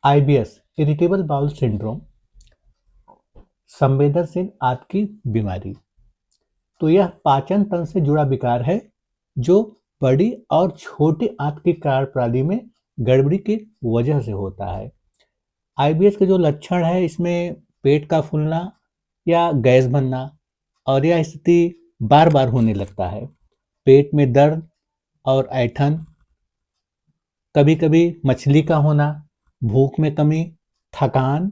IBS irritable bowel syndrome संवेदनशील आंत की बीमारी। तो यह पाचन तंत्र से जुड़ा विकार है जो बड़ी और छोटी आंत की कार्यप्रणाली में गड़बड़ी की वजह से होता है। आईबीएस के जो लक्षण है इसमें पेट का फूलना या गैस बनना और यह स्थिति बार बार होने लगता है। पेट में दर्द और ऐंठन, कभी कभी मछली का होना, भूख में कमी, थकान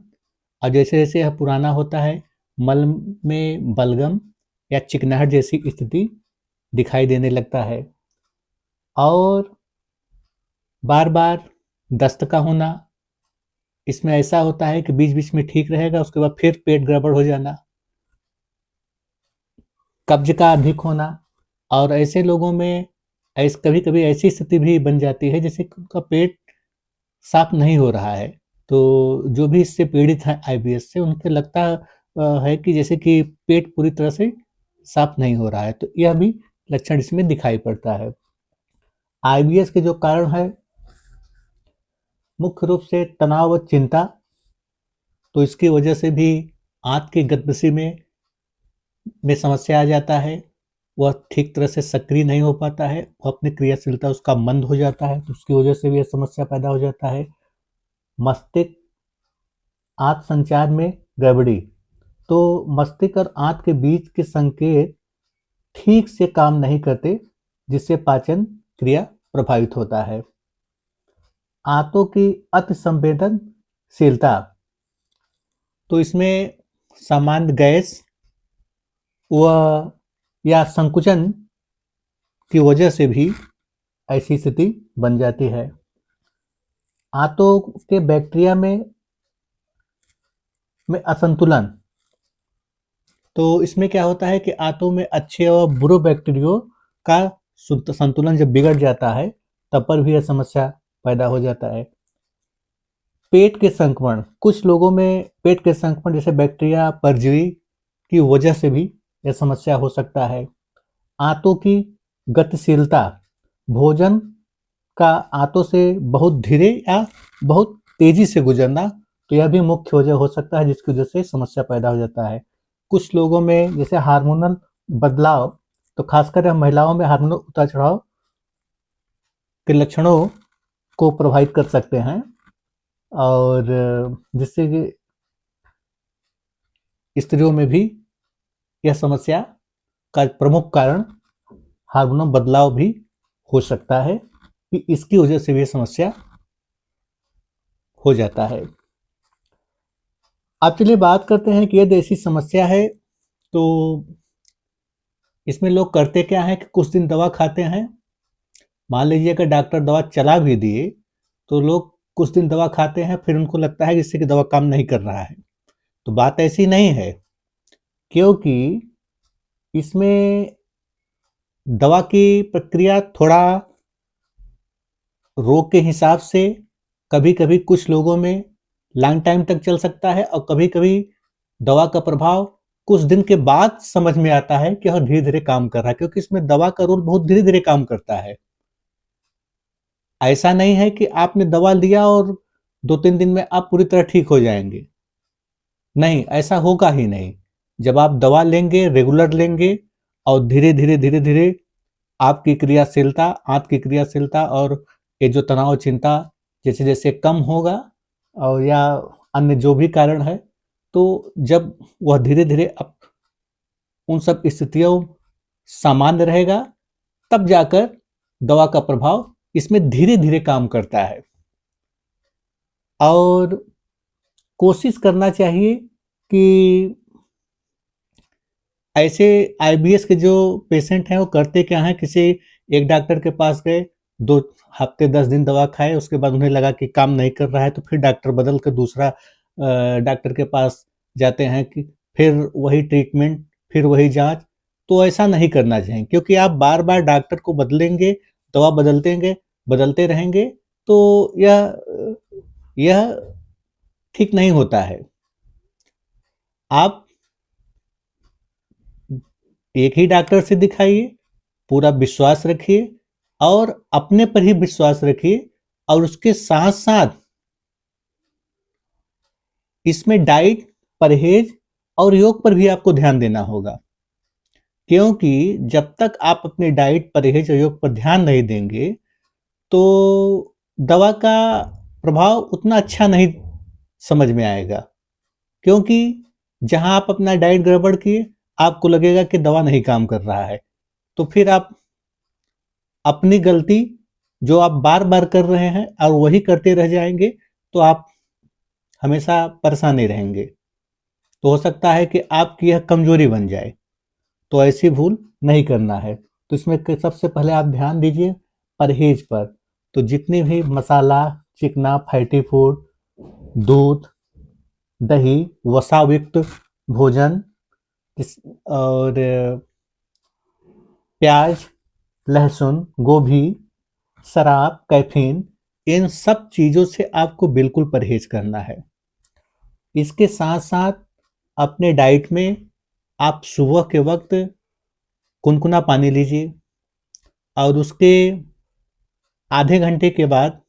और जैसे जैसे यह पुराना होता है मल में बलगम या चिकनाहट जैसी स्थिति दिखाई देने लगता है। और बार बार दस्त का होना, इसमें ऐसा होता है कि बीच बीच में ठीक रहेगा, उसके बाद फिर पेट गड़बड़ हो जाना। कब्ज का अधिक होना, और ऐसे लोगों में कभी कभी ऐसी स्थिति भी बन जाती है जैसे उनका पेट साफ नहीं हो रहा है। तो जो भी इससे पीड़ित हैं आईबीएस से, उनके लगता है कि जैसे कि पेट पूरी तरह से साफ नहीं हो रहा है। तो यह भी लक्षण इसमें दिखाई पड़ता है। आईबीएस के जो कारण है मुख्य रूप से तनाव और चिंता, तो इसकी वजह से भी आंत की गतिविधि में समस्या आ जाता है। वह ठीक तरह से सक्रिय नहीं हो पाता है, वह अपनी क्रियाशीलता उसका मंद हो जाता है, तो उसकी वजह से भी यह समस्या पैदा हो जाता है। मस्तिष्क आंत संचार में गड़बड़ी, तो मस्तिष्क और आंत के बीच के संकेत ठीक से काम नहीं करते, जिससे पाचन क्रिया प्रभावित होता है। आंतों की अति संवेदनशीलता, तो इसमें सामान्य गैस व या संकुचन की वजह से भी ऐसी स्थिति बन जाती है। आंतों के बैक्टीरिया में असंतुलन, तो इसमें क्या होता है कि आंतों में अच्छे और बुरे बैक्टीरियो का संतुलन जब बिगड़ जाता है तब पर भी यह समस्या पैदा हो जाता है। पेट के संक्रमण, कुछ लोगों में पेट के संक्रमण जैसे बैक्टीरिया, परजीवी की वजह से भी यह समस्या हो सकता है। आंतों की गतिशीलता, भोजन का आंतों से बहुत धीरे या बहुत तेजी से गुजरना, तो यह भी मुख्य वजह हो सकता है जिसकी वजह से समस्या पैदा हो जाता है। कुछ लोगों में जैसे हार्मोनल बदलाव, तो खासकर महिलाओं में हार्मोनल उतार चढ़ाव के लक्षणों को प्रभावित कर सकते हैं, और जिससे कि स्त्रियों में भी यह समस्या का प्रमुख कारण हार्मोनल बदलाव भी हो सकता है कि इसकी वजह से भी समस्या हो जाता है। अब चलिए बात करते हैं कि यदि ऐसी समस्या है तो इसमें लोग करते क्या है कि कुछ दिन दवा खाते हैं। मान लीजिए कि डॉक्टर दवा चला भी दिए तो लोग कुछ दिन दवा खाते हैं, फिर उनको लगता है कि इससे कि दवा काम नहीं कर रहा है। तो बात ऐसी नहीं है, क्योंकि इसमें दवा की प्रक्रिया थोड़ा रोग के हिसाब से कभी कभी कुछ लोगों में लॉन्ग टाइम तक चल सकता है, और कभी कभी दवा का प्रभाव कुछ दिन के बाद समझ में आता है कि वह धीरे धीरे काम कर रहा है, क्योंकि इसमें दवा का रोल बहुत धीरे धीरे काम करता है। ऐसा नहीं है कि आपने दवा लिया और 2-3 दिन में आप पूरी तरह ठीक हो जाएंगे, नहीं, ऐसा होगा ही नहीं। जब आप दवा लेंगे, रेगुलर लेंगे, और धीरे धीरे धीरे धीरे आपकी क्रियाशीलता, आंत की क्रियाशीलता और ये जो तनाव चिंता जैसे जैसे कम होगा, और या अन्य जो भी कारण है, तो जब वह धीरे धीरे उन सब स्थितियों सामान्य रहेगा, तब जाकर दवा का प्रभाव इसमें धीरे धीरे काम करता है। और कोशिश करना चाहिए कि ऐसे आईबीएस के जो पेशेंट हैं वो करते क्या हैं, किसी एक डॉक्टर के पास गए, 2 हफ्ते 10 दिन दवा खाए, उसके बाद उन्हें लगा कि काम नहीं कर रहा है, तो फिर डॉक्टर बदल कर दूसरा डॉक्टर के पास जाते हैं कि फिर वही ट्रीटमेंट, फिर वही जांच। तो ऐसा नहीं करना चाहिए, क्योंकि आप बार बार डॉक्टर को बदलेंगे, दवा बदलते रहेंगे, तो यह ठीक नहीं होता है। आप एक ही डॉक्टर से दिखाइए, पूरा विश्वास रखिए और अपने पर ही विश्वास रखिए, और उसके साथ साथ इसमें डाइट, परहेज और योग पर भी आपको ध्यान देना होगा, क्योंकि जब तक आप अपने डाइट, परहेज और योग पर ध्यान नहीं देंगे तो दवा का प्रभाव उतना अच्छा नहीं समझ में आएगा। क्योंकि जहां आप अपना डाइट गड़बड़ किए, आपको लगेगा कि दवा नहीं काम कर रहा है, तो फिर आप अपनी गलती जो आप बार बार कर रहे हैं और वही करते रह जाएंगे, तो आप हमेशा परेशान ही रहेंगे। तो हो सकता है कि आपकी यह कमजोरी बन जाए। तो ऐसी भूल नहीं करना है। तो इसमें सबसे पहले आप ध्यान दीजिए परहेज पर। तो जितने भी मसाला, चिकना, फैटी फूड, दूध, दही, वसायुक्त भोजन और प्याज, लहसुन, गोभी, शराब, कैफीन, इन सब चीज़ों से आपको बिल्कुल परहेज करना है। इसके साथ साथ अपने डाइट में आप सुबह के वक्त गुनगुना पानी लीजिए और उसके आधे घंटे के बाद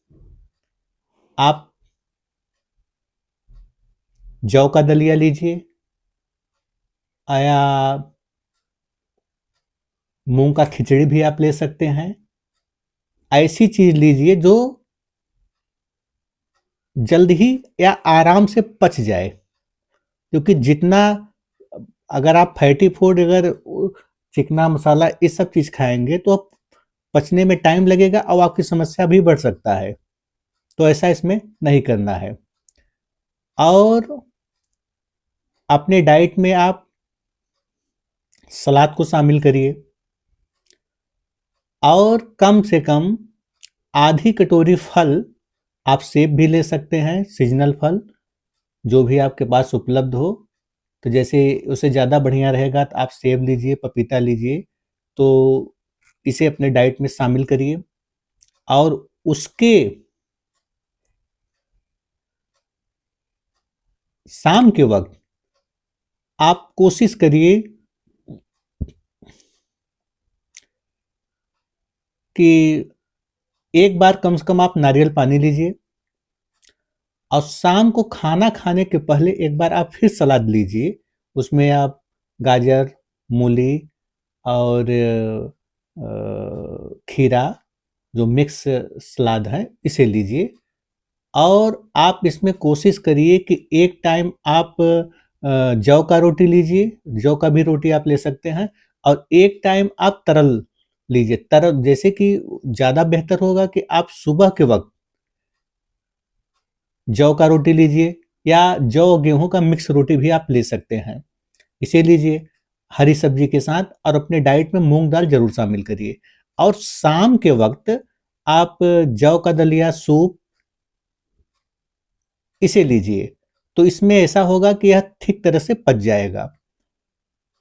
आप जौ का दलिया लीजिए या मूंग का खिचड़ी भी आप ले सकते हैं। ऐसी चीज लीजिए जो जल्द ही या आराम से पच जाए, क्योंकि जितना अगर आप फैटी फूड, अगर चिकना, मसाला, इस सब चीज खाएंगे तो पचने में टाइम लगेगा और आपकी समस्या भी बढ़ सकता है। तो ऐसा इसमें नहीं करना है। और अपने डाइट में आप सलाद को शामिल करिए और कम से कम आधी कटोरी फल, आप सेब भी ले सकते हैं, सीजनल फल जो भी आपके पास उपलब्ध हो। तो जैसे उसे ज़्यादा बढ़िया रहेगा तो आप सेब लीजिए, पपीता लीजिए। तो इसे अपने डाइट में शामिल करिए और उसके शाम के वक्त आप कोशिश करिए कि एक बार कम से कम आप नारियल पानी लीजिए और शाम को खाना खाने के पहले एक बार आप फिर सलाद लीजिए। उसमें आप गाजर, मूली और खीरा, जो मिक्स सलाद है, इसे लीजिए। और आप इसमें कोशिश करिए कि एक टाइम आप जौ का रोटी लीजिए, जौ का भी रोटी आप ले सकते हैं, और एक टाइम आप तरल लीजिए। तरल जैसे कि ज़्यादा बेहतर होगा कि आप सुबह के वक्त जौ का रोटी लीजिए या जौ गेहूं का मिक्स रोटी भी आप ले सकते हैं। इसे लीजिए हरी सब्जी के साथ और अपने डाइट में मूंग दाल जरूर शामिल करिए। और शाम के वक्त आप जौ का दलिया, सूप, इसे लीजिए। तो इसमें ऐसा होगा कि यह ठीक तरह से पच जाएगा।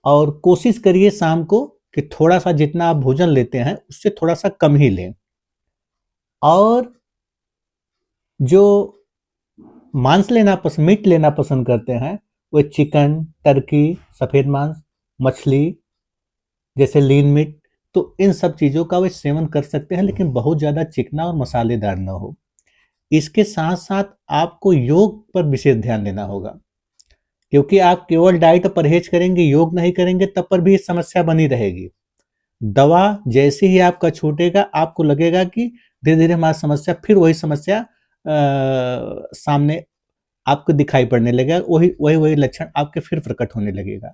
और कोशिश करिए शाम को कि थोड़ा सा जितना आप भोजन लेते हैं उससे थोड़ा सा कम ही लें। और जो मीट लेना पसंद करते हैं, वो चिकन, टर्की, सफ़ेद मांस, मछली जैसे लीन मीट, तो इन सब चीज़ों का वे सेवन कर सकते हैं, लेकिन बहुत ज़्यादा चिकना और मसालेदार ना हो। इसके साथ साथ आपको योग पर विशेष ध्यान देना होगा, क्योंकि आप केवल डाइट और परहेज करेंगे, योग नहीं करेंगे, तब पर भी समस्या बनी रहेगी। दवा जैसे ही आपका छूटेगा, आपको लगेगा कि धीरे धीरे हमारी समस्या, फिर वही समस्या सामने आपको दिखाई पड़ने लगेगा, वही वही वही लक्षण आपके फिर प्रकट होने लगेगा।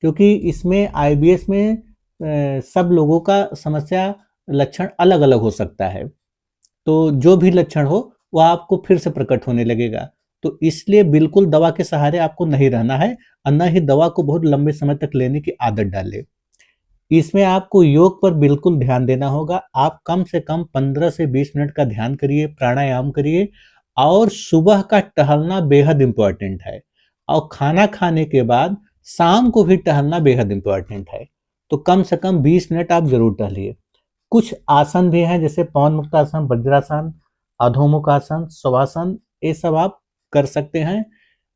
क्योंकि इसमें आईबीएस में सब लोगों का समस्या लक्षण अलग अलग हो सकता है। तो जो भी लक्षण हो वह आपको फिर से प्रकट होने लगेगा। तो इसलिए बिल्कुल दवा के सहारे आपको नहीं रहना है और न ही दवा को बहुत लंबे समय तक लेने की आदत डालें। इसमें आपको योग पर बिल्कुल ध्यान देना होगा। आप कम से कम 15 से 20 मिनट का ध्यान करिए, प्राणायाम करिए, और सुबह का टहलना बेहद इंपॉर्टेंट है। और खाना खाने के बाद शाम को भी टहलना बेहद इंपॉर्टेंट है। तो कम से कम 20 मिनट आप जरूर टहलिए। कुछ आसन भी हैं जैसे पवन मुक्तासन, वज्रासन, अधोमुख आसन, शवासन, ये सब आप कर सकते हैं।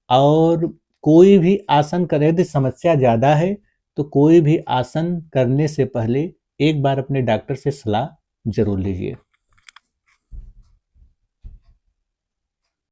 और कोई भी आसन करे, यदि समस्या ज़्यादा है तो कोई भी आसन करने से पहले एक बार अपने डॉक्टर से सलाह जरूर लीजिए।